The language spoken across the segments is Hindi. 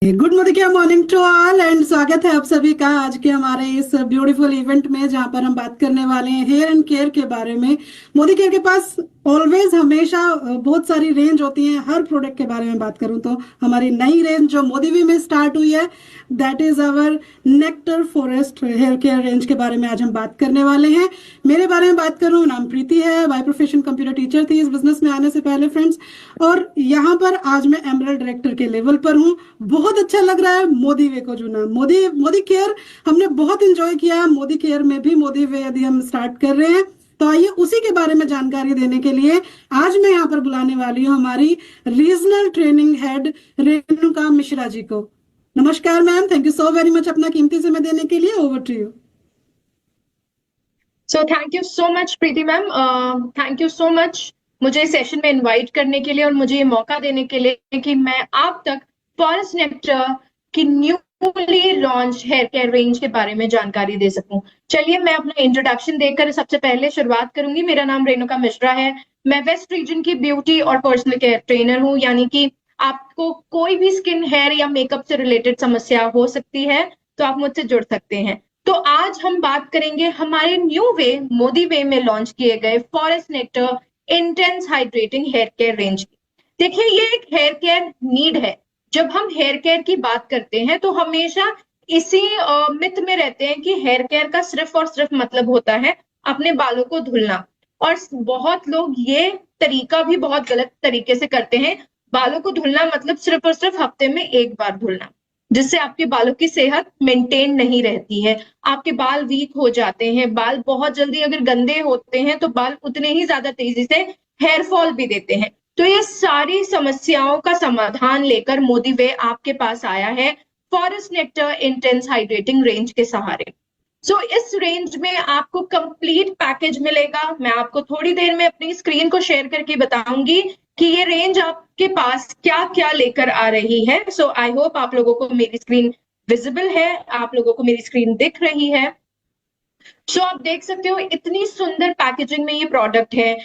Good morning to all and स्वागत है आप सभी का आज के हमारे इस ब्यूटीफुल इवेंट में, जहां पर हम बात करने वाले हैं हेयर एंड केयर के बारे में। मोदी केयर के पास ऑलवेज हमेशा बहुत सारी रेंज होती है। हर प्रोडक्ट के बारे में बात करूं तो हमारी नई रेंज जो मोदी वी में स्टार्ट हुई है, that is our nectar forest hair care range के बारे में आज हम बात करने वाले हैं। मेरे बारे में बात करूं, नाम प्रीति है, बाय प्रोफेशन कंप्यूटर टीचर थी इस बिजनेस में आने से पहले फ्रेंड्स, और यहाँ पर आज मैं एमरल्ड डायरेक्टर के लेवल पर हूँ। बहुत अच्छा लग रहा है मोदी वे को चुना। मोदी केयर हमने बहुत इंजॉय किया। मोदी केयर में भी मोदी वे यदि हम स्टार्ट कर रहे हैं तो आइए उसी के बारे में जानकारी देने के लिए आज मैं यहाँ पर बुलाने वाली हूँ हमारी regional training head Renuka Mishra ji को। नमस्कार ma'am, thank you so very much अपना कीमती समय देने के लिए। Over to you. So thank you so much Preeti ma'am, thank you so much मुझे सेशन में इनवाइट करने के लिए और मुझे ये मौका देने के लिए कि मैं आप तक फॉरेस्ट नेक्टर की newly launch hair care range के बारे में जानकारी दे सकूं। चलिए मैं अपना इंट्रोडक्शन देकर सबसे पहले शुरुआत करूंगी। मेरा नाम रेणुका मिश्रा है। मैं वेस्ट रीजन की ब्यूटी और पर्सनल केयर ट्रेनर हूं, यानी कि आपको कोई भी स्किन, हेयर या मेकअप से रिलेटेड समस्या हो सकती है तो आप मुझसे जुड़ सकते हैं। तो आज हम बात करेंगे हमारे न्यू वे मोदी वे में लॉन्च किए गए forest nectar intense hydrating hair care range की। देखिए, ये एक हेयर केयर नीड है। जब हम हेयर केयर की बात करते हैं तो हमेशा इसी मिथ में रहते हैं कि हेयर केयर का सिर्फ और सिर्फ मतलब होता है अपने बालों को धुलना, और बहुत लोग ये तरीका भी बहुत गलत तरीके से करते हैं। बालों को धुलना मतलब सिर्फ और सिर्फ हफ्ते में एक बार धुलना, जिससे आपके बालों की सेहत मेंटेन नहीं रहती है। आपके बाल वीक हो जाते हैं, बाल बहुत जल्दी अगर गंदे होते हैं तो बाल उतने ही ज्यादा तेजी से हेयर फॉल भी देते हैं। तो ये सारी समस्याओं का समाधान लेकर मोदी वे आपके पास आया है forest nectar intense hydrating range के सहारे। इस रेंज में आपको कंप्लीट पैकेज मिलेगा। मैं आपको थोड़ी देर में अपनी स्क्रीन को शेयर करके बताऊंगी कि ये रेंज आपके पास क्या क्या लेकर आ रही है। आई होप आप लोगों को मेरी स्क्रीन विजिबल है, आप लोगों को मेरी स्क्रीन दिख रही है। आप देख सकते हो इतनी सुंदर पैकेजिंग में ये प्रोडक्ट है।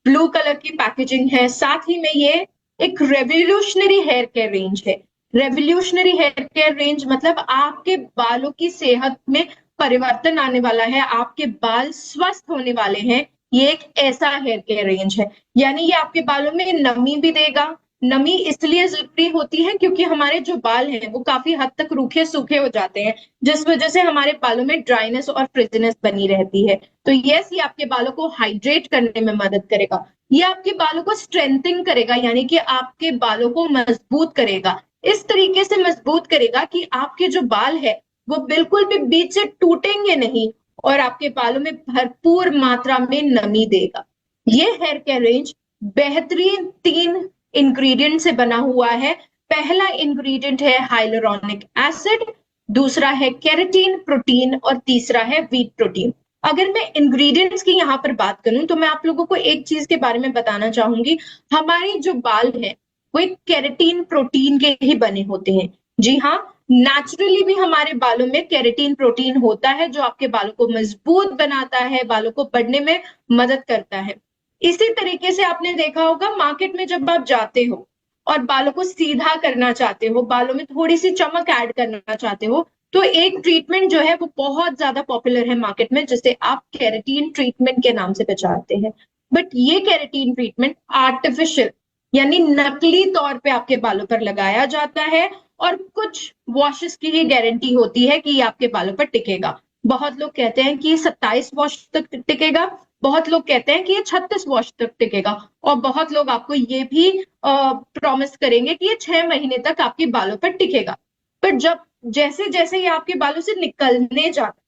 ब्लू कलर की पैकेजिंग है, साथ ही में ये एक रेवोल्यूशनरी हेयर केयर रेंज है। रेवोल्यूशनरी हेयर केयर रेंज मतलब आपके बालों की सेहत में परिवर्तन आने वाला है, आपके बाल स्वस्थ होने वाले हैं। ये एक ऐसा हेयर केयर रेंज है, यानी ये आपके बालों में नमी भी देगा। नमी इसलिए जरूरी होती है क्योंकि हमारे जो बाल हैं वो काफी हद तक रूखे सूखे हो जाते हैं, जिस वजह से हमारे बालों में ड्राइनेस और फ्रिजनेस बनी रहती है। तो यस, ये आपके बालों को हाइड्रेट करने में मदद करेगा। ये आपके बालों को स्ट्रेंथिंग करेगा, यानी कि आपके बालों को मजबूत करेगा। इस तरीके से मजबूत करेगा कि आपके जो बाल है वो बिल्कुल भी बीच से टूटेंगे नहीं और आपके बालों में भरपूर मात्रा में नमी देगा। ये हेयर केयर रेंज बेहतरीन 3 इंग्रेडिएंट से बना हुआ है। पहला इंग्रेडिएंट है हाइलुरोनिक एसिड, दूसरा है केराटिन प्रोटीन और तीसरा है व्हीट प्रोटीन। अगर मैं इंग्रेडिएंट्स की यहाँ पर बात करूं तो मैं आप लोगों को एक चीज के बारे में बताना चाहूंगी। हमारे जो बाल हैं वो एक केराटिन प्रोटीन के ही बने होते हैं। जी हाँ, नेचुरली भी हमारे बालों में केराटिन प्रोटीन होता है जो आपके बालों को मजबूत बनाता है, बालों को बढ़ने में मदद करता है। इसी तरीके से आपने देखा होगा मार्केट में जब आप जाते हो और बालों को सीधा करना चाहते हो, बालों में थोड़ी सी चमक ऐड करना चाहते हो, तो एक ट्रीटमेंट जो है वो बहुत ज्यादा पॉपुलर है मार्केट में, जिसे आप केराटिन ट्रीटमेंट के नाम से पहचानते हैं। बट ये केराटिन ट्रीटमेंट आर्टिफिशियल यानी नकली तौर पे आपके बालों पर लगाया जाता है और कुछ वॉशेस की ही गारंटी होती है कि ये आपके बालों पर टिकेगा। बहुत लोग कहते हैं कि ये 27 वॉश तक टिकेगा, बहुत लोग कहते हैं कि ये 36 वॉश तक टिकेगा, और बहुत लोग आपको ये भी प्रॉमिस करेंगे कि ये 6 महीने तक आपके बालों पर टिकेगा। पर जब जैसे जैसे ये आपके बालों से निकलने जाता,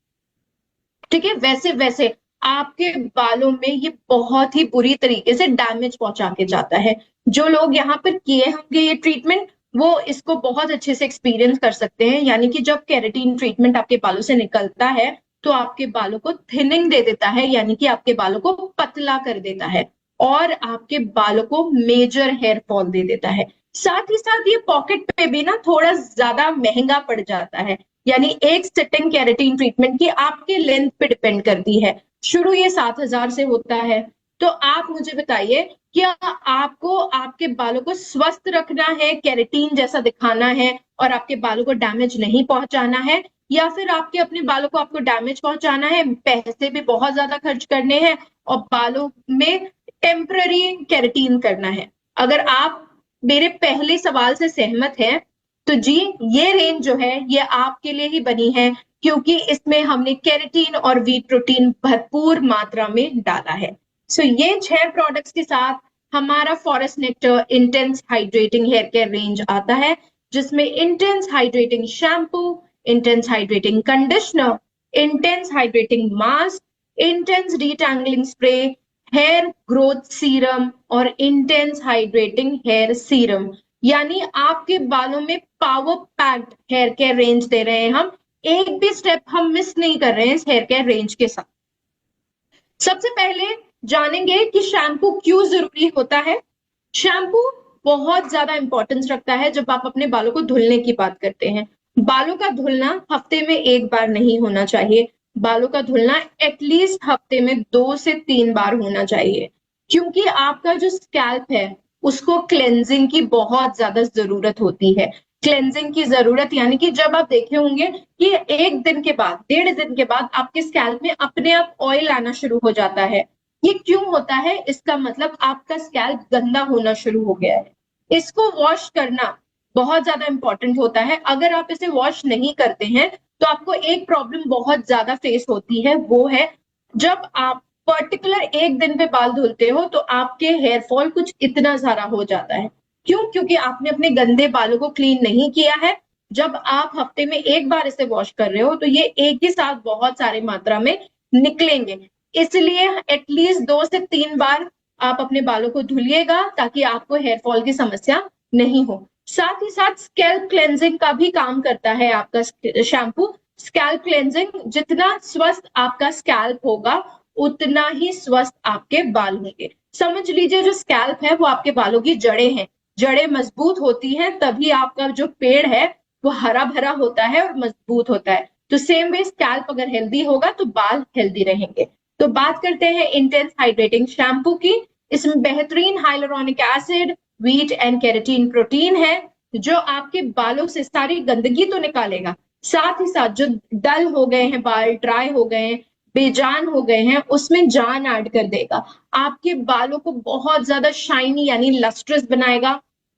ठीक है, वैसे वैसे आपके बालों में ये बहुत ही बुरी तरीके से डैमेज पहुंचा के जाता है। जो लोग यहाँ पर किए होंगे ये ट्रीटमेंट, वो इसको बहुत अच्छे से एक्सपीरियंस कर सकते हैं। यानी कि जब केराटिन ट्रीटमेंट आपके बालों से निकलता है तो आपके बालों को थिनिंग दे देता है, यानी कि आपके बालों को पतला कर देता है और आपके बालों को मेजर हेयर फॉल दे देता है। साथ ही साथ ये पॉकेट पे भी ना थोड़ा ज्यादा महंगा पड़ जाता है, यानी एक सिटिंग केराटिन ट्रीटमेंट की आपके लेंथ पे डिपेंड करती है। शुरू ये 7,000 से होता है, तो आप मुझे बताइए, क्या आपको आपके बालों को स्वस्थ रखना है, केराटिन जैसा दिखाना है और आपके बालों को डैमेज नहीं पहुंचाना है, या फिर आपके अपने बालों को आपको डैमेज पहुंचाना है, पैसे भी बहुत ज्यादा खर्च करने हैं और बालों में टेम्पररी केराटिन करना है? अगर आप मेरे पहले सवाल से सहमत हैं तो जी, ये रेंज जो है ये आपके लिए ही बनी है, क्योंकि इसमें हमने केराटिन और वीट प्रोटीन भरपूर मात्रा में डाला है। सो ये 6 प्रोडक्ट्स के साथ हमारा forest nectar intense hydrating hair care range आता है, जिसमें intense hydrating shampoo, intense hydrating conditioner, intense hydrating mask, intense detangling spray, hair growth serum और इंटेंस हाइड्रेटिंग हेयर सीरम, यानी आपके बालों में power packed hair care range दे रहे हैं हम। एक भी स्टेप हम मिस नहीं कर रहे हैं इस हेयर केयर रेंज के साथ। सबसे पहले जानेंगे कि शैम्पू क्यों जरूरी होता है। शैम्पू बहुत ज्यादा इंपॉर्टेंस रखता है जब आप अपने बालों को धुलने की बात करते हैं। बालों का धुलना हफ्ते में एक बार नहीं होना चाहिए, बालों का धुलना एटलीस्ट हफ्ते में 2 से 3 बार होना चाहिए, क्योंकि आपका जो स्कैल्प है उसको क्लेंजिंग की बहुत ज्यादा जरूरत होती है। क्लेंजिंग की जरूरत यानी कि जब आप देखे होंगे कि एक दिन के बाद, 1.5 दिन के बाद आपके स्कैल्प में अपने आप ऑयल आना शुरू हो जाता है। ये क्यों होता है? इसका मतलब आपका स्कैल्प गंदा होना शुरू हो गया है। इसको वॉश करना बहुत ज्यादा इंपॉर्टेंट होता है। अगर आप इसे वॉश नहीं करते हैं तो आपको एक प्रॉब्लम बहुत ज्यादा फेस होती है, वो है जब आप पर्टिकुलर एक दिन पे बाल धुलते हो तो आपके हेयर फॉल कुछ इतना सारा हो जाता है। क्यों? क्योंकि आपने अपने गंदे बालों को क्लीन नहीं किया है। जब आप हफ्ते में एक बार इसे वॉश कर रहे हो तो ये एक ही साथ बहुत सारी मात्रा में निकलेंगे, इसलिए एटलीस्ट 2 से 3 बार आप अपने बालों को धुलिएगा ताकि आपको हेयर फॉल की समस्या नहीं हो। साथ ही साथ स्कैल्प क्लेंजिंग का भी काम करता है आपका शैम्पू। स्कैल्प क्लेंजिंग, जितना स्वस्थ आपका स्कैल्प होगा उतना ही स्वस्थ आपके बाल होंगे। समझ लीजिए जो स्कैल्प है वो आपके बालों की जड़ें हैं। जड़ें मजबूत होती हैं तभी आपका जो पेड़ है वो हरा भरा होता है और मजबूत होता है। तो सेम वे स्कैल्प अगर हेल्दी होगा तो बाल हेल्दी रहेंगे। तो बात करते हैं इंटेंस हाइड्रेटिंग शैम्पू की। इसमें बेहतरीन hyaluronic acid, wheat and keratin protein है जो आपके बालों से सारी गंदगी तो निकालेगा, साथ ही साथ जो डल हो गए हैं बाल, ड्राई हो गए हैं, बेजान हो गए हैं, उसमें जान ऐड कर देगा। आपके बालों को बहुत ज्यादा शाइनी यानी लस्ट्रस बनाएगा,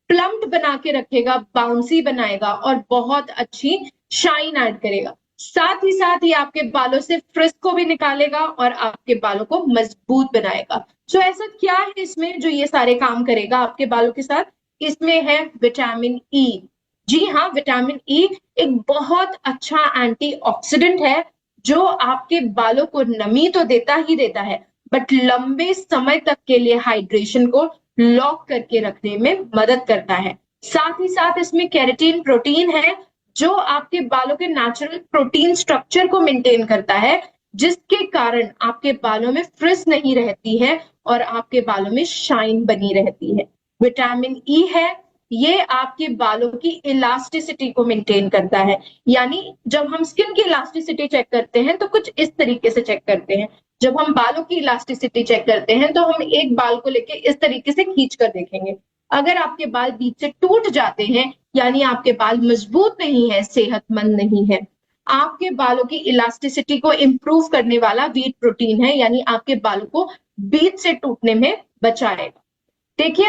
प्लम्प्ड बना के रखेगा, बाउंसी बनाएगा और बहुत अच्छी शाइन ऐड करेगा। साथ ही साथ ये आपके बालों से फ्रिज को भी निकालेगा और आपके बालों को मजबूत बनाएगा। तो ऐसा क्या है इसमें जो ये सारे काम करेगा आपके बालों के साथ? इसमें है विटामिन ई। जी हाँ, विटामिन ई एक बहुत अच्छा एंटीऑक्सीडेंट है जो आपके बालों को नमी तो देता ही देता है, बट लंबे समय तक के लिए हाइड्रेशन को लॉक करके रखने में मदद करता है। साथ ही साथ इसमें केराटिन प्रोटीन है जो आपके बालों के नेचुरल प्रोटीन स्ट्रक्चर को मेंटेन करता है, जिसके कारण आपके बालों में फ्रिज नहीं रहती है और आपके बालों में शाइन बनी रहती है। विटामिन ई है, ये आपके बालों की इलास्टिसिटी को मेंटेन करता है। यानी जब हम स्किन की इलास्टिसिटी चेक करते हैं तो कुछ इस तरीके से चेक करते हैं। जब हम बालों की इलास्टिसिटी चेक करते हैं तो हम एक बाल को लेके इस तरीके से खींच कर देखेंगे। अगर आपके बाल बीच से टूट जाते हैं यानी आपके बाल मजबूत नहीं है, सेहतमंद नहीं है। आपके बालों की इलास्टिसिटी को इंप्रूव करने वाला वीट प्रोटीन है, यानी आपके बालों को बीच से टूटने में बचाएगा। देखिए,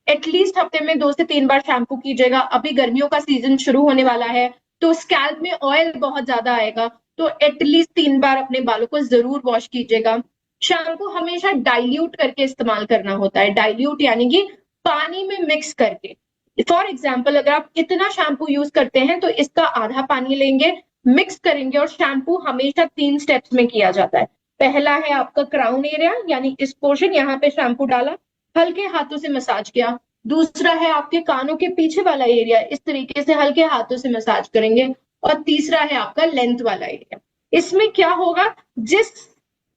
एटलीस्ट हफ्ते में 2 से 3 बार शैम्पू कीजिएगा। अभी गर्मियों का सीजन शुरू होने वाला है तो स्कैल्प में ऑयल बहुत ज्यादा आएगा, तो एटलीस्ट 3 बार अपने बालों को जरूर वॉश कीजिएगा। शैम्पू हमेशा डाइल्यूट करके इस्तेमाल करना होता है। डाइल्यूट यानी कि पानी में मिक्स करके। फॉर एग्जाम्पल, अगर आप इतना शैम्पू यूज करते हैं तो इसका आधा पानी लेंगे, मिक्स करेंगे, और शैम्पू हमेशा 3 स्टेप्स में किया जाता है। पहला है आपका क्राउन एरिया, यानी इस पोर्शन, यहाँ पे शैम्पू डाला, हल्के हाथों से मसाज किया। दूसरा है आपके कानों के पीछे वाला एरिया, इस तरीके से हल्के हाथों से मसाज करेंगे। और तीसरा है आपका लेंथ वाला एरिया। इसमें क्या होगा, जिस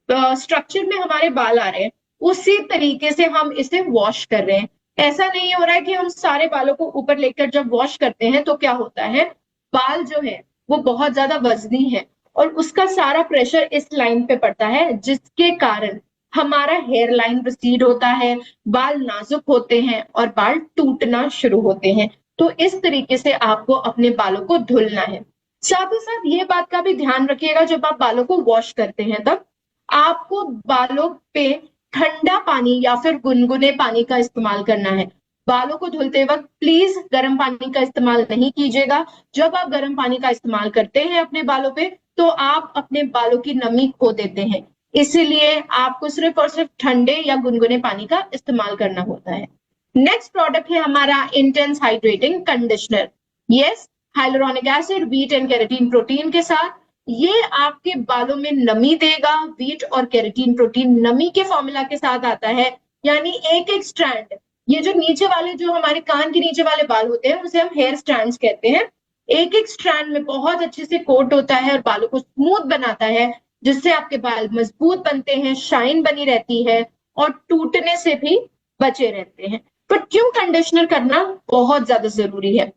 स्ट्रक्चर में हमारे बाल आ रहे हैं उसी तरीके से हम इसे वॉश कर रहे हैं। ऐसा नहीं हो रहा है कि हम सारे बालों को ऊपर लेकर जब वॉश करते हैं तो क्या होता है, बाल जो है वो बहुत ज्यादा वजनी है और उसका सारा प्रेशर इस लाइन पे पड़ता है, जिसके कारण हमारा हेयर लाइन रिसीड होता है, बाल नाजुक होते हैं और बाल टूटना शुरू होते हैं। तो इस तरीके से आपको अपने बालों को धुलना है। साथ ही साथ ये बात का भी ध्यान रखिएगा, जब आप बालों को वॉश करते हैं तब आपको बालों पे ठंडा पानी या फिर गुनगुने पानी का इस्तेमाल करना है। बालों को धुलते वक्त प्लीज गर्म पानी का इस्तेमाल नहीं कीजिएगा। जब आप गर्म पानी का इस्तेमाल करते हैं अपने बालों पे तो आप अपने बालों की नमी खो देते हैं, इसीलिए आपको सिर्फ और सिर्फ ठंडे या गुनगुने पानी का इस्तेमाल करना होता है। नेक्स्ट प्रोडक्ट है हमारा intense hydrating conditioner. Yes, hyaluronic acid, wheat and keratin protein के साथ ये आपके बालों में नमी देगा। व्हीट और केराटिन प्रोटीन नमी के फॉर्मूला के साथ आता है, यानी एक एक स्ट्रैंड, ये जो नीचे वाले जो हमारे कान के नीचे वाले बाल होते हैं उसे हम हेयर स्ट्रैंड्स कहते हैं, एक एक स्ट्रैंड में बहुत अच्छे से कोट होता है और बालों को स्मूथ बनाता है, जिससे आपके बाल मजबूत बनते हैं, शाइन बनी रहती है और टूटने से भी बचे रहते हैं। पर क्यों कंडीशनर करना बहुत ज्यादा जरूरी है?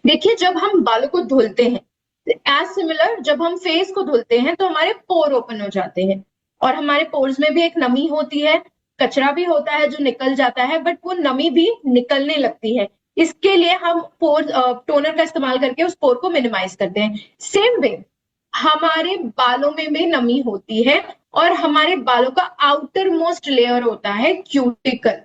देखिए, जब हम बालों को धुलते हैं, एज सिमिलर जब हम फेस को धुलते हैं तो हमारे पोर ओपन हो जाते हैं और हमारे पोर्स में भी एक नमी होती है, कचरा भी होता है जो निकल जाता है, बट वो नमी भी निकलने लगती है। इसके लिए हम पोर टोनर का इस्तेमाल करके उस पोर को मिनिमाइज करते हैं। सेम वे हमारे बालों में भी नमी होती है और हमारे बालों का आउटर मोस्ट लेयर होता है क्यूटिकल।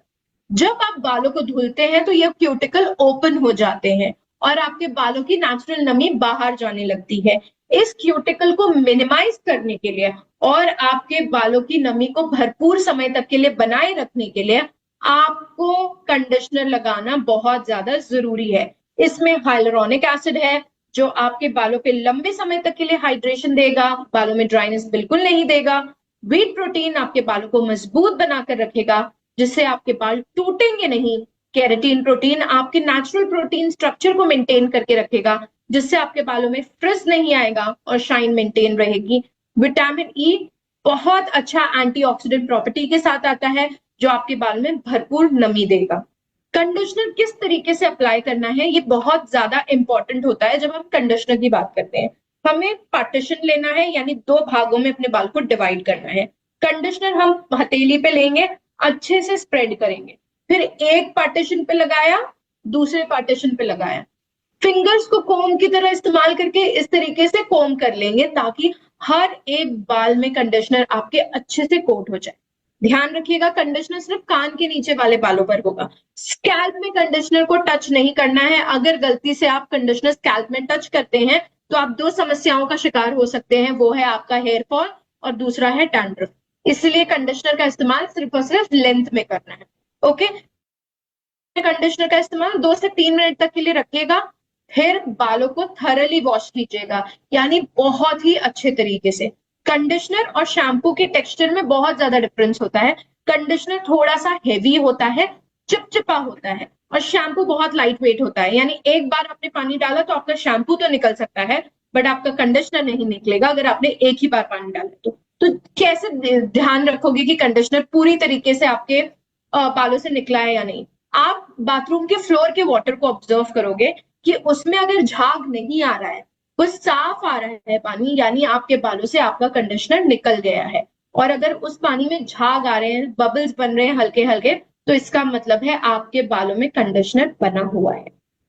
जब आप बालों को धुलते हैं तो ये क्यूटिकल ओपन हो जाते हैं और आपके बालों की नेचुरल नमी बाहर जाने लगती है। इस क्यूटिकल को मिनिमाइज करने के लिए और आपके बालों की नमी को भरपूर समय तक के लिए बनाए रखने के लिए आपको कंडीशनर लगाना बहुत ज्यादा जरूरी है। इसमें हाइलुरोनिक एसिड है जो आपके बालों पे लंबे समय तक के लिए हाइड्रेशन देगा, बालों में ड्राइनेस बिल्कुल नहीं देगा। व्हीट प्रोटीन आपके बालों को मजबूत बनाकर रखेगा, जिससे आपके बाल टूटेंगे नहीं। केराटिन प्रोटीन आपके नेचुरल प्रोटीन स्ट्रक्चर को मेंटेन करके रखेगा, जिससे आपके बालों में फ्रिज नहीं आएगा और शाइन मेंटेन रहेगी। विटामिन ई बहुत अच्छा एंटीऑक्सीडेंट प्रॉपर्टी के साथ आता है जो आपके बाल में भरपूर नमी देगा। कंडीशनर किस तरीके से अप्लाई करना है ये बहुत ज्यादा इंपॉर्टेंट होता है। जब हम कंडीशनर की बात करते हैं हमें पार्टीशन लेना है, यानी 2 भागों में अपने बाल को डिवाइड करना है। कंडीशनर हम हथेली पे लेंगे, अच्छे से स्प्रेड करेंगे, फिर एक पार्टीशन पे लगाया, दूसरे पार्टीशन पे लगाया। फिंगर्स को कोम की तरह इस्तेमाल करके इस तरीके से कोम कर लेंगे ताकि हर एक बाल में कंडीशनर आपके अच्छे से कोट हो जाए। ध्यान रखिएगा, कंडीशनर सिर्फ कान के नीचे वाले बालों पर होगा। स्कैल्प में कंडीशनर को टच नहीं करना है। अगर गलती से आप कंडीशनर स्कैल्प में टच करते हैं तो आप 2 समस्याओं का शिकार हो सकते हैं, वो है आपका हेयर फॉल और दूसरा है डैंड्रफ। इसलिए कंडीशनर का इस्तेमाल सिर्फ और सिर्फ लेंथ में करना है। ओके, कंडीशनर का इस्तेमाल 2 से 3 मिनट तक के लिए रखिएगा, फिर बालों को थरली वॉश कीजिएगा, यानी बहुत ही अच्छे तरीके से। कंडीशनर और शैम्पू के टेक्सचर में बहुत ज्यादा डिफरेंस होता है। कंडीशनर थोड़ा सा हेवी होता है, चिपचिपा होता है, और शैम्पू बहुत लाइट वेट होता है। यानी एक बार आपने पानी डाला तो आपका शैम्पू तो निकल सकता है बट आपका कंडीशनर नहीं निकलेगा अगर आपने एक ही बार पानी डाला तो कैसे ध्यान रखोगे कि कंडीशनर पूरी तरीके से आपके बालों से निकला है या नहीं? आप बाथरूम के फ्लोर के वाटर को ऑब्जर्व करोगे कि उसमें अगर झाग नहीं आ रहा है, वो साफ आ रहा है पानी, यानी आपके बालों से आपका कंडीशनर निकल गया है। और अगर उस पानी में झाग आ रहे हैं, बबल्स बन रहे हैं हल्के हल्के, तो इसका मतलब है आपके बालों में कंडीशनर बना हुआ है।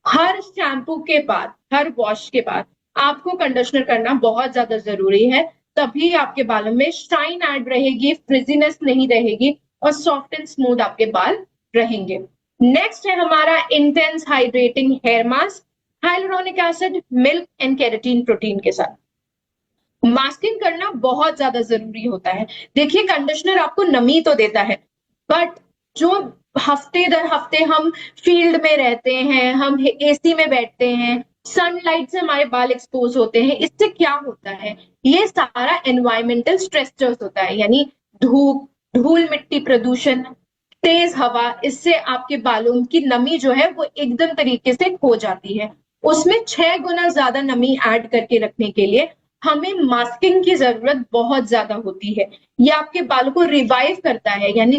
हर शैम्पू के बाद, हर वॉश के बाद आपको कंडीशनर करना बहुत ज्यादा जरूरी है, तभी आपके बालों में शाइन ऐड रहेगी, फ्रिजीनेस नहीं रहेगी और सॉफ्ट एंड स्मूथ आपके बाल रहेंगे। नेक्स्ट है हमारा intense hydrating hair mask, hyaluronic acid, milk and keratin protein के साथ। मास्किंग करना बहुत ज्यादा जरूरी होता है। देखिए, कंडीशनर आपको नमी तो देता है, बट जो हफ्ते दर हफ्ते हम फील्ड में रहते हैं, हम एसी में बैठते हैं, सनलाइट से हमारे बाल एक्सपोज होते हैं, इससे क्या होता है, ये सारा एनवायरमेंटल स्ट्रेसर्स होता है, यानी धूप, धूल मिट्टी प्रदूषण, तेज हवा, इससे आपके बालों की नमी जो है वो एकदम तरीके से खो जाती है। उसमें 6 गुना ज्यादा नमी ऐड करके रखने के लिए हमें मास्किंग की जरूरत बहुत ज्यादा होती है। ये आपके बालों को रिवाइव करता है, यानी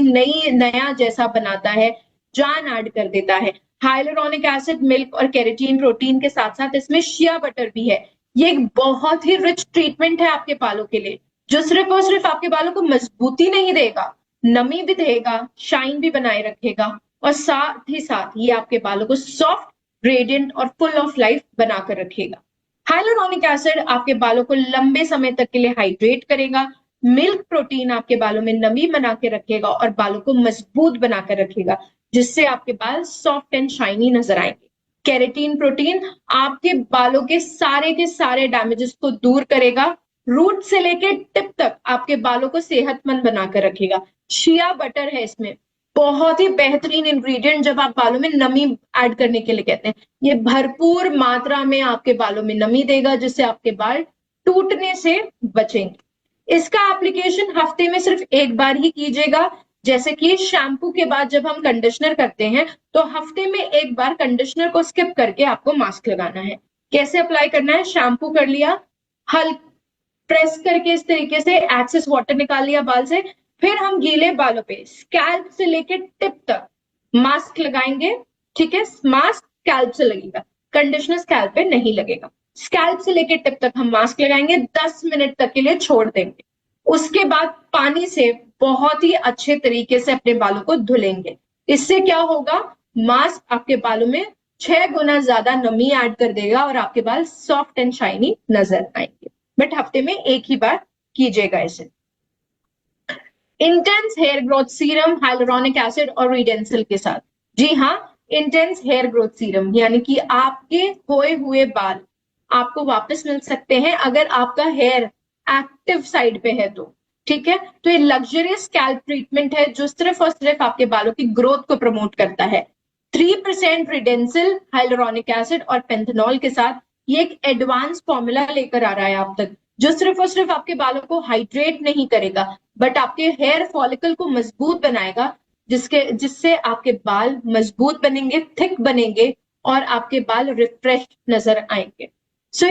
नया जैसा बनाता है, जान ऐड कर देता है। हाइलुरोनिक एसिड, मिल्क और केराटिन प्रोटीन के साथ साथ इसमें शिया बटर भी है। ये एक बहुत ही रिच ट्रीटमेंट है आपके बालों के लिए, जो सिर्फ और सिर्फ आपके बालों को मजबूती नहीं देगा, नमी भी देगा, शाइन भी बनाए रखेगा, और साथ ही साथ ये आपके बालों को सॉफ्ट, रेडिएंट और फुल ऑफ लाइफ बनाकर रखेगा। हाइलुरोनिक एसिड आपके बालों को लंबे समय तक के लिए हाइड्रेट करेगा। मिल्क प्रोटीन आपके बालों में नमी बना के रखेगा और बालों को मजबूत बनाकर रखेगा, जिससे आपके बाल सॉफ्ट एंड शाइनी नजर आएंगे। केराटिन प्रोटीन आपके बालों के सारे डैमेजेस को दूर करेगा, रूट से लेके टिप तक आपके बालों को सेहतमंद बनाकर रखेगा। शिया बटर है इसमें, बहुत ही बेहतरीन इंग्रेडिएंट जब आप बालों में नमी ऐड करने के लिए कहते हैं। ये भरपूर मात्रा में आपके बालों में नमी देगा, जिससे आपके बाल टूटने से बचेंगे। इसका एप्लीकेशन हफ्ते में सिर्फ एक बार ही कीजिएगा। जैसे कि शैम्पू के बाद जब हम कंडीशनर करते हैं तो हफ्ते में एक बार कंडीशनर को स्किप करके आपको मास्क लगाना है। कैसे अप्लाई करना है? शैम्पू कर लिया, हल्का प्रेस करके इस तरीके से एक्सेस वाटर निकाल लिया बाल से, फिर हम गीले बालों पे स्कैल्प से लेके टिप तक मास्क लगाएंगे। ठीक है, मास्क स्कैल्प से लगेगा, कंडीशनर स्कैल्प पे नहीं लगेगा। स्कैल्प से लेके टिप तक हम मास्क लगाएंगे, 10 मिनट तक के लिए छोड़ देंगे। उसके बाद पानी से बहुत ही अच्छे तरीके से अपने बालों को धुलेंगे। इससे क्या होगा? मास्क आपके बालों में 6 गुना ज्यादा नमी ऐड कर देगा और आपके बाल सॉफ्ट एंड शाइनी नजर आएंगे। बट हफ्ते में एक ही बार कीजिएगा इसे। Intense hair growth serum hyaluronic acid और रिडेंसिल के साथ। जी हाँ, इंटेंस हेयर ग्रोथ सीरम यानी कि आपके खोए हुए बाल आपको वापस मिल सकते हैं अगर आपका हेयर एक्टिव साइड पे है तो। ठीक है, तो ये लग्जरियस स्कैल्प ट्रीटमेंट है जो सिर्फ और सिर्फ आपके बालों की ग्रोथ को प्रमोट करता है। 3% रिडेंसिल, हाइलुरोनिक एसिड और पेंथेनॉल के साथ ये एक एडवांस फॉर्मूला लेकर आ रहा है आप तक, जो सिर्फ और सिर्फ आपके बालों को हाइड्रेट नहीं करेगा बट आपके हेयर फॉलिकल को मजबूत बनाएगा, जिससे आपके बाल मजबूत बनेंगे, थिक बनेंगे और आपके बाल रिफ्रेश नजर आएंगे। सो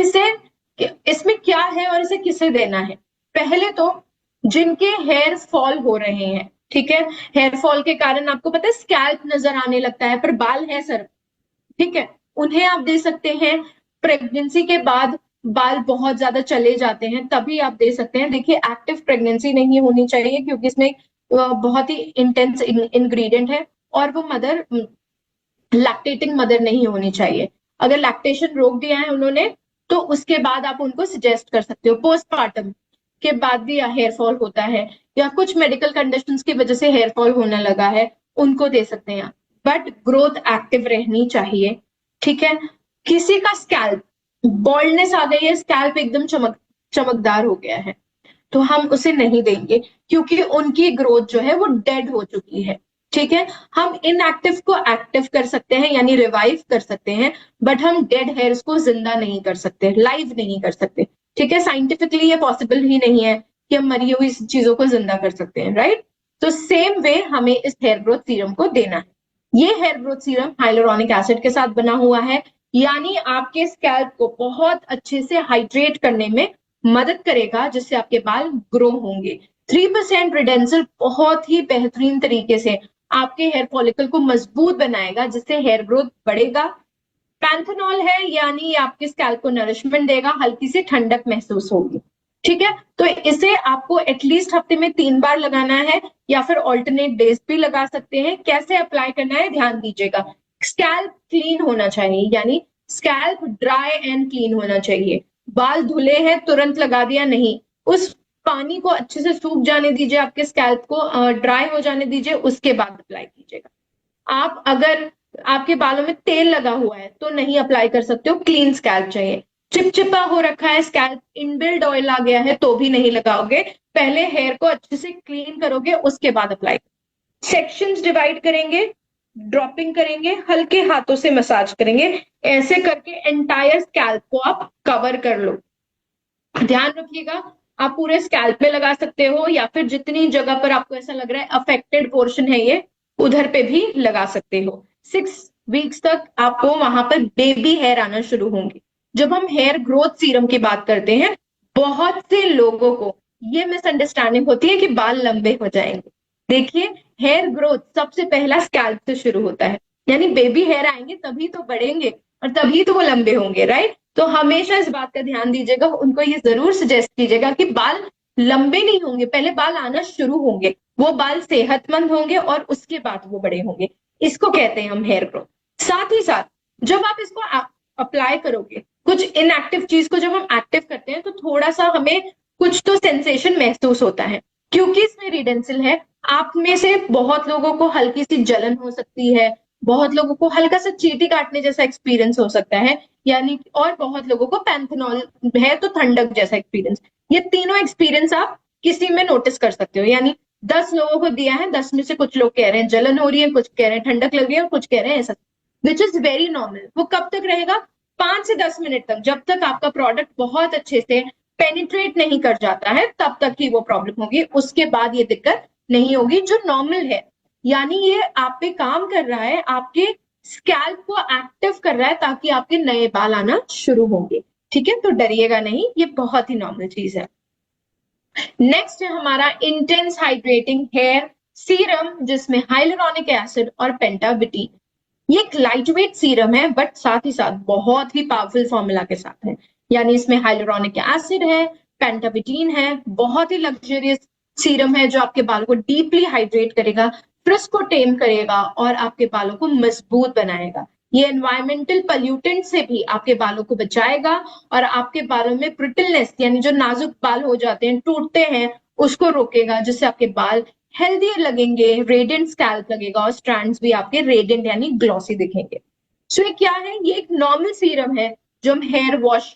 इसमें क्या है और इसे किसे देना है? पहले तो जिनके हेयर फॉल हो रहे हैं, ठीक है, हेयर फॉल के कारण आपको पता है स्कैल्प नजर आने लगता है पर बाल है सर, ठीक है, उन्हें आप दे सकते हैं। प्रेगनेंसी के बाद बाल बहुत ज्यादा चले जाते हैं तभी आप दे सकते हैं। देखिए, एक्टिव प्रेगनेंसी नहीं होनी चाहिए क्योंकि इसमें बहुत ही इंटेंस इंग्रेडिएंट है और वो मदर लैक्टेटिंग मदर नहीं होनी चाहिए। अगर लैक्टेशन रोक दिया है उन्होंने तो उसके बाद आप उनको सजेस्ट कर सकते हो। पोस्टपार्टम के बाद भी हेयर फॉल होता है या कुछ मेडिकल कंडीशंस की वजह से हेयर फॉल होने लगा है, उनको दे सकते हैं, बट ग्रोथ एक्टिव रहनी चाहिए। ठीक है, किसी का स्कैल्प बॉल्डनेस आ गई है, स्कैल्प एकदम चमकदार हो गया है तो हम उसे नहीं देंगे क्योंकि उनकी ग्रोथ जो है वो डेड हो चुकी है। ठीक है, हम इनएक्टिव को एक्टिव कर सकते हैं यानी रिवाइव कर सकते हैं, बट हम डेड हेयर्स को जिंदा नहीं कर सकते, लाइव नहीं कर सकते। ठीक है, साइंटिफिकली ये पॉसिबल ही नहीं है कि हम मरी हुई चीजों को जिंदा कर सकते हैं, राइट? तो सेम वे हमें इस हेयर ग्रोथ सीरम को देना है। ये hair growth serum hyaluronic acid के साथ बना हुआ है, यानी आपके स्कैल्प को बहुत अच्छे से हाइड्रेट करने में मदद करेगा, जिससे आपके बाल ग्रो होंगे। 3% रिडेंसिल बहुत ही बेहतरीन तरीके से आपके हेयर फॉलिकल को मजबूत बनाएगा, जिससे हेयर ग्रोथ बढ़ेगा। पैंथेनॉल है यानी आपके स्कैल्प को नरिशमेंट देगा, हल्की सी ठंडक महसूस होगी। ठीक है, तो इसे आपको एटलीस्ट हफ्ते में 3 बार लगाना है या फिर ऑल्टरनेट डेज भी लगा सकते हैं। कैसे अप्लाई करना है ध्यान दीजिएगा। स्कैल्प क्लीन होना चाहिए, यानी स्कैल्प ड्राई एंड क्लीन होना चाहिए। बाल धुले हैं तुरंत लगा दिया नहीं, उस पानी को अच्छे से सूख जाने दीजिए, आपके स्कैल्प को ड्राई हो जाने दीजिए, उसके बाद अप्लाई कीजिएगा। आप अगर आपके बालों में तेल लगा हुआ है तो नहीं अप्लाई कर सकते हो, क्लीन स्कैल्प चाहिए। चिपचिपा हो रखा है स्कैल्प, इनबिल्ड ऑयल आ गया है तो भी नहीं लगाओगे, पहले हेयर को अच्छे से क्लीन करोगे उसके बाद अप्लाई। सेक्शंस डिवाइड करेंगे, ड्रॉपिंग करेंगे, हल्के हाथों से मसाज करेंगे, ऐसे करके एंटायर स्कैल्प को आप कवर कर लो। ध्यान रखिएगा, आप पूरे स्कैल्प में लगा सकते हो या फिर जितनी जगह पर आपको ऐसा लग रहा है अफेक्टेड पोर्शन है ये, उधर पे भी लगा सकते हो। 6 वीक्स तक आपको वहां पर बेबी हेयर आना शुरू होंगे। जब हम हेयर ग्रोथ सीरम की बात करते हैं, बहुत से लोगों को ये मिसअंडरस्टैंडिंग होती है कि बाल लंबे हो जाएंगे। देखिए, हेयर ग्रोथ सबसे पहला स्कैल्प से शुरू होता है, यानी बेबी हेयर आएंगे तभी तो बढ़ेंगे और तभी तो वो लंबे होंगे, राइट? तो हमेशा इस बात का ध्यान दीजिएगा, उनको ये जरूर सजेस्ट कीजिएगा कि बाल लंबे नहीं होंगे, पहले बाल आना शुरू होंगे, वो बाल सेहतमंद होंगे और उसके बाद वो बड़े होंगे। इसको कहते हैं हम हेयर ग्रोथ। साथ ही साथ जब आप इसको अप्लाई करोगे, कुछ इनएक्टिव चीज को जब हम एक्टिव करते हैं तो थोड़ा सा हमें कुछ तो सेंसेशन महसूस होता है, क्योंकि इसमें रिडेंसिल है। आप में से बहुत लोगों को हल्की सी जलन हो सकती है, बहुत लोगों को हल्का सा चींटी काटने जैसा एक्सपीरियंस हो सकता है, यानी और बहुत लोगों को पैंथेनॉल है तो ठंडक जैसा एक्सपीरियंस। ये तीनों एक्सपीरियंस आप किसी में नोटिस कर सकते हो। यानी 10 लोगों को दिया है, 10 में से कुछ लोग कह रहे हैं जलन हो रही है, कुछ कह रहे हैं ठंडक लग रही है और कुछ कह रहे हैं ऐसा, विच इज वेरी नॉर्मल। वो कब तक रहेगा? 5 से 10 मिनट तक, जब तक आपका प्रोडक्ट बहुत अच्छे से पेनिट्रेट नहीं कर जाता है तब तक ही वो प्रॉब्लम होगी, उसके बाद ये दिक्कत नहीं होगी, जो नॉर्मल है। यानी ये आप पे काम कर रहा है, आपके स्कैल्प को एक्टिव कर रहा है ताकि आपके नए बाल आना शुरू होंगे। ठीक है, तो डरिएगा नहीं, ये बहुत ही नॉर्मल चीज है। नेक्स्ट है हमारा इंटेंस हाइड्रेटिंग हेयर सीरम, जिसमें हाइलुरोनिक एसिड और पेंटाबिटीन। ये एक लाइटवेट सीरम है, बट साथ ही साथ बहुत ही पावरफुल फॉर्मूला के साथ है। यानी इसमें हाइलुरोनिक एसिड है, पेंटाबिटीन है, बहुत ही लग्जरियस सीरम है जो आपके बालों को डीपली हाइड्रेट करेगा, फ्रिज को टेम करेगा और आपके बालों को मजबूत बनाएगा। ये एनवायरमेंटल पॉल्यूटेंट से भी आपके बालों को बचाएगा और आपके बालों में ब्रिटलनेस, यानी जो नाजुक बाल हो जाते हैं, टूटते हैं, उसको रोकेगा, जिससे आपके बाल हेल्दी लगेंगे, रेडियंट स्कैल्प लगेगा और स्ट्रैंड्स भी आपके रेडियंट यानी ग्लॉसी दिखेंगे। सो ये क्या है? ये एक नॉर्मल सीरम है जो हम हेयर वॉश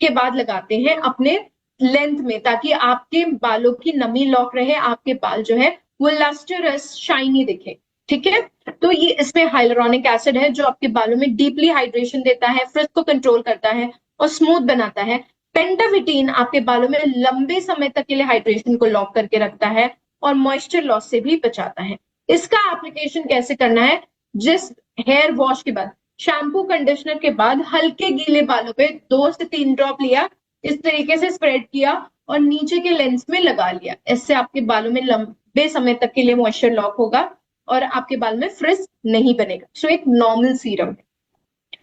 के बाद लगाते हैं अपने लेंथ में, ताकि आपके बालों की नमी लॉक रहे, आपके बाल जो है वो लस्टरस शाइनी दिखे। ठीक है, तो ये इसमें हाइलुरोनिक एसिड है जो आपके बालों में डीपली हाइड्रेशन देता है, फ्रिज को कंट्रोल करता है और स्मूथ बनाता है। पेंटाबिटीन आपके बालों में लंबे समय तक के लिए हाइड्रेशन को लॉक करके रखता है और मॉइस्चर लॉस से भी बचाता है। इसका एप्लीकेशन कैसे करना है? जिस हेयर वॉश के बाद, शैम्पू कंडीशनर के बाद हल्के गीले बालों पे 2 से 3 ड्रॉप लिया, इस तरीके से स्प्रेड किया और नीचे के लेंस में लगा लिया। इससे आपके बालों में लंबे समय तक के लिए मॉइस्चर लॉक होगा और आपके बाल में फ्रिज नहीं बनेगा। सो एक नॉर्मल सीरम है।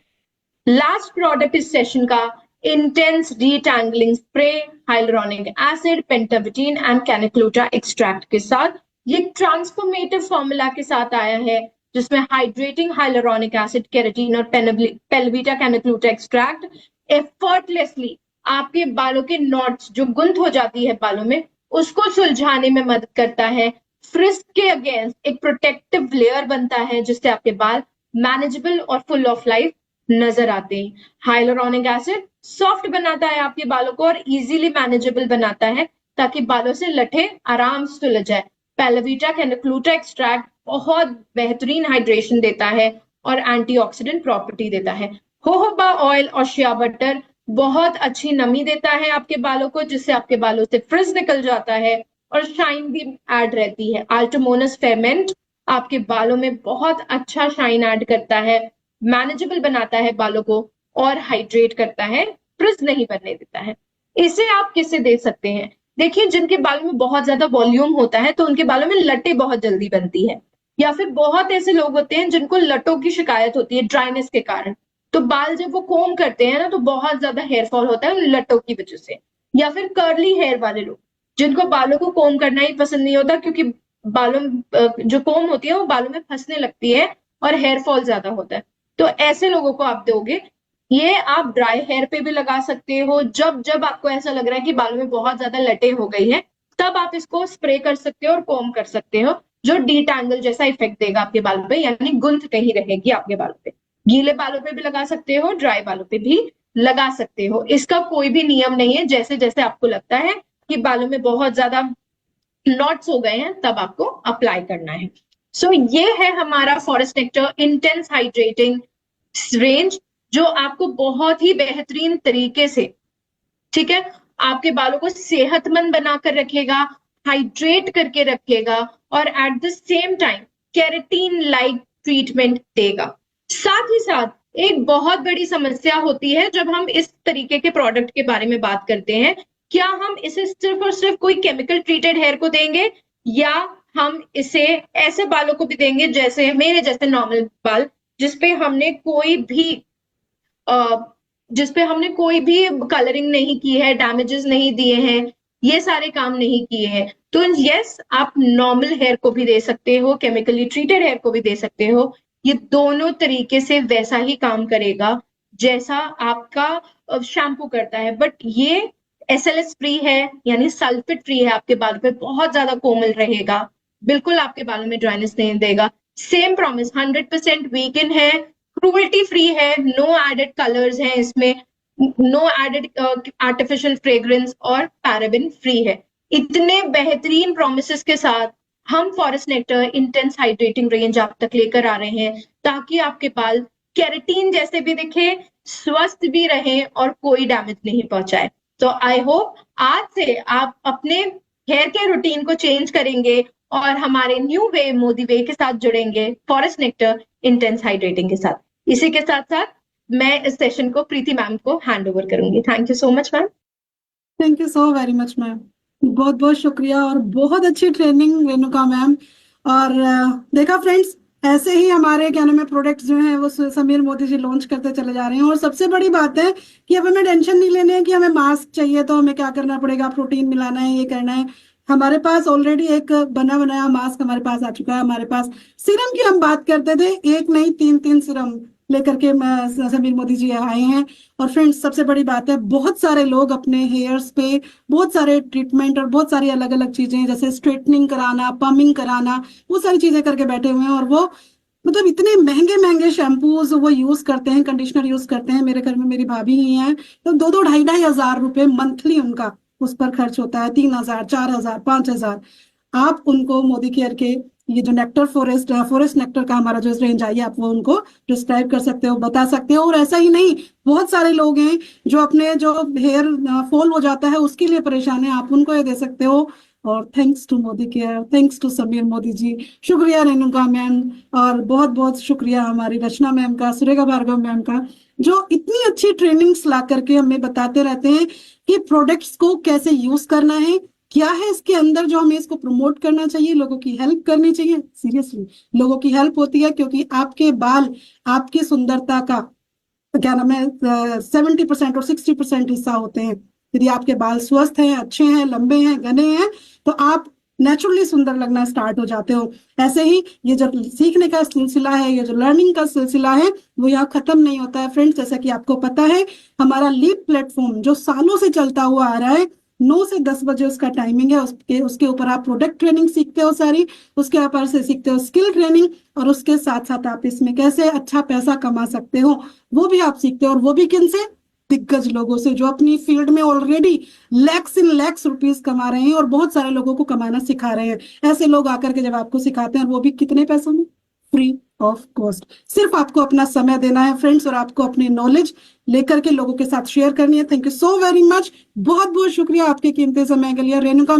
लास्ट प्रोडक्ट इस सेशन का intense detangling spray, hyaluronic acid, pentavitin and कैनिक्लूटा एक्सट्रैक्ट के साथ। ये ट्रांसफॉर्मेटिव फॉर्मूला के साथ आया है, जिसमें हाइड्रेटिंग हाइलुरोनिक एसिड, केराटिन और पेलवीटा कैनिक्लूटा एक्सट्रैक्ट एफर्टलेसली आपके बालों के नॉट्स, जो गुंथ हो जाती है बालों में, उसको सुलझाने में मदद करता है। फ्रिज के अगेंस्ट एक प्रोटेक्टिव लेयर बनता है, जिससे आपके बाल मैनेजेबल और फुल ऑफ लाइफ नजर आते हैं। हाइलुरोनिक एसिड सॉफ्ट बनाता है आपके बालों को और इजीली मैनेजेबल बनाता है, ताकि बालों से लठे आराम से सुलझ जाए। पेलवीटा कैनिक्लूटा एक्सट्रैक्ट बहुत बेहतरीन हाइड्रेशन देता है और एंटीऑक्सीडेंट प्रॉपर्टी देता है। जोहोबा ऑयल और शिया बटर बहुत अच्छी नमी देता है आपके बालों को, जिससे आपके बालों से फ्रिज निकल जाता है और शाइन भी ऐड रहती है। अल्टोमोनस फेर्मेंट आपके बालों में बहुत अच्छा शाइन ऐड करता है, मैनेजेबल बनाता है बालों को और हाइड्रेट करता है, फ्रिज नहीं बनने देता है। इसे आप किसे दे सकते हैं? देखिए, जिनके बालों में बहुत ज्यादा वॉल्यूम होता है तो उनके बालों में लटें बहुत जल्दी बनती है, या फिर बहुत ऐसे लोग होते हैं जिनको लटों की शिकायत होती है ड्राइनेस के कारण, तो बाल जब वो कोम करते हैं ना तो बहुत ज्यादा हेयर फॉल होता है लटों की वजह से। या फिर कर्ली हेयर वाले लोग, जिनको बालों को कोम करना ही पसंद नहीं होता, क्योंकि बालों जो कोम होती है वो बालों में फंसने लगती है और हेयर फॉल ज्यादा होता है, तो ऐसे लोगों को आप दोगे। ये आप ड्राई हेयर पे भी लगा सकते हो। जब जब आपको ऐसा लग रहा है कि बालों में बहुत ज्यादा लटें हो गई है, तब आप इसको स्प्रे कर सकते हो और कोम कर सकते हो, जो डीटैंगल जैसा इफेक्ट देगा आपके बालों पे, यानी गुंथ नहीं रहेगी आपके बालों पे। गीले बालों पे भी लगा सकते हो, ड्राई बालों पे भी लगा सकते हो। इसका कोई भी नियम नहीं है, जैसे जैसे आपको लगता है कि बालों में बहुत ज्यादा नॉट्स हो गए हैं तब आपको अप्लाई करना है। सो ये है हमारा forest nectar intense hydrating range, जो आपको बहुत ही बेहतरीन तरीके से, ठीक है, आपके बालों को सेहतमंद बनाकर रखेगा, हाइड्रेट करके रखेगा और at the same time keratin like treatment देगा। साथ ही साथ एक बहुत बड़ी समस्या होती है जब हम इस तरीके के प्रोडक्ट के बारे में बात करते हैं, क्या हम इसे सिर्फ और सिर्फ कोई केमिकल ट्रीटेड हेयर को देंगे, या हम इसे ऐसे बालों को भी देंगे जैसे मेरे जैसे नॉर्मल बाल, जिसपे हमने कोई भी कलरिंग नहीं की है, डैमेजेस नहीं दिए हैं, ये सारे काम नहीं किए हैं। तो यस, आप नॉर्मल हेयर को भी दे सकते हो, केमिकली ट्रीटेड हेयर को भी दे सकते हो। ये दोनों तरीके से वैसा ही काम करेगा जैसा आपका शैम्पू करता है, बट ये एसएलएस फ्री है, यानी सल्फेट फ्री है। आपके बालों पे बहुत ज्यादा कोमल रहेगा, बिल्कुल आपके बालों में ड्राइनेस नहीं देगा। सेम प्रॉमिस, 100% वीगन है, क्रूअल्टी फ्री है, नो एडेड कलर्स हैं इसमें, नो एडेड आर्टिफिशियल फ्रेग्रेंस, और पैराबेन फ्री है। इतने बेहतरीन प्रोमिसेस के साथ हम forest nectar intense hydrating range आप तक लेकर आ रहे हैं, ताकि आपके बाल केराटिन जैसे भी दिखे, स्वस्थ भी रहे और कोई डैमेज नहीं पहुंचाए। तो आई होप आज से आप अपने हेयर केयर रूटीन को चेंज करेंगे और हमारे न्यू वे मोदी वे के साथ जुड़ेंगे, फॉरेस्ट नेक्टर इंटेंस हाइड्रेटिंग के साथ। इसी के साथ साथ मैं इस सेशन को प्रीति मैम को हैंड ओवर करूंगी। Thank you so much ma'am. Thank you so very much ma'am, बहुत बहुत शुक्रिया और बहुत अच्छी ट्रेनिंग रेणुका मैम। और देखा फ्रेंड्स, ऐसे ही हमारे क्या नाम है प्रोडक्ट्स जो हैं वो समीर मोदी जी लॉन्च करते चले जा रहे हैं। और सबसे बड़ी बात है कि अब हमें टेंशन नहीं लेनी है कि हमें मास्क चाहिए तो हमें क्या करना पड़ेगा, प्रोटीन मिलाना है, ये करना है। हमारे पास ऑलरेडी एक बना बनाया मास्क हमारे पास आ चुका है। हमारे पास सिरम की हम बात करते थे, एक नहीं तीन तीन सिरम लेकर के समीर मोदी जी आए हैं। और फ्रेंड्स, सबसे बड़ी बात है, बहुत सारे लोग अपने हेयर्स पे बहुत सारे ट्रीटमेंट और बहुत सारी अलग अलग चीजें जैसे स्ट्रेटनिंग कराना, पमिंग कराना, वो सारी चीजें करके बैठे हुए हैं। और वो मतलब इतने महंगे महंगे शैम्पूज वो यूज करते हैं, कंडीशनर यूज करते हैं। मेरे घर में मेरी भाभी ही है, तो 2-2 ढाई-ढाई हजार रुपए मंथली उनका उस पर खर्च होता है, 3,000, 4,000, 5,000। आप उनको मोदी केयर के ये जो नेक्टर फॉरेस्ट नेक्टर का हमारा जो रेंज आई है, आप वो उनको डिस्क्राइब कर सकते हो, बता सकते हो। और ऐसा ही नहीं, बहुत सारे लोग हैं जो अपने जो हेयर फॉल हो जाता है उसके लिए परेशान है, आप उनको ये दे सकते हो। और thanks to Modicare, thanks to Sameer Modi ji, शुक्रिया रेणुका मैम, और बहुत बहुत शुक्रिया हमारी रचना मैम का, सुरेखा भार्गव मैम का, जो इतनी अच्छी ट्रेनिंग्स ला करके हमें बताते रहते हैं कि प्रोडक्ट्स को कैसे यूज करना है, क्या है इसके अंदर जो हमें इसको प्रमोट करना चाहिए, लोगों की हेल्प करनी चाहिए। सीरियसली लोगों की हेल्प होती है, क्योंकि आपके बाल आपकी सुंदरता का क्या नाम है 70% और 60% हिस्सा होते हैं। यदि आपके बाल स्वस्थ हैं, अच्छे हैं, लंबे हैं, घने हैं, तो आप नेचुरली सुंदर लगना स्टार्ट हो जाते हो। ऐसे ही ये जो सीखने का सिलसिला है, ये जो लर्निंग का सिलसिला है, वो यहाँ खत्म नहीं होता है फ्रेंड्स। जैसा कि आपको पता है, हमारा लीप प्लेटफॉर्म जो सालों से चलता हुआ आ रहा है, 9 से 10 बजे उसका टाइमिंग है। उसके ऊपर आप प्रोडक्ट ट्रेनिंग सीखते हो सारी, उसके ऊपर से सीखते हो स्किल ट्रेनिंग, और उसके साथ साथ आप इसमें कैसे अच्छा पैसा कमा सकते हो वो भी आप सीखते हो। और वो भी किन से? दिग्गज लोगों से, जो अपनी फील्ड में ऑलरेडी लैक्स इन लैक्स रुपीस कमा रहे हैं और बहुत सारे लोगों को कमाना सिखा रहे हैं। ऐसे लोग आकर के जब आपको सिखाते हैं, और वो भी कितने पैसों में? Free of cost. सिर्फ आपको अपना समय देना है फ्रेंड्स, और आपको अपनी नॉलेज लेकर के लोगों के साथ शेयर करनी है। Thank you so very much, बहुत बहुत शुक्रिया आपके कीमती समय के लिए रेणुका।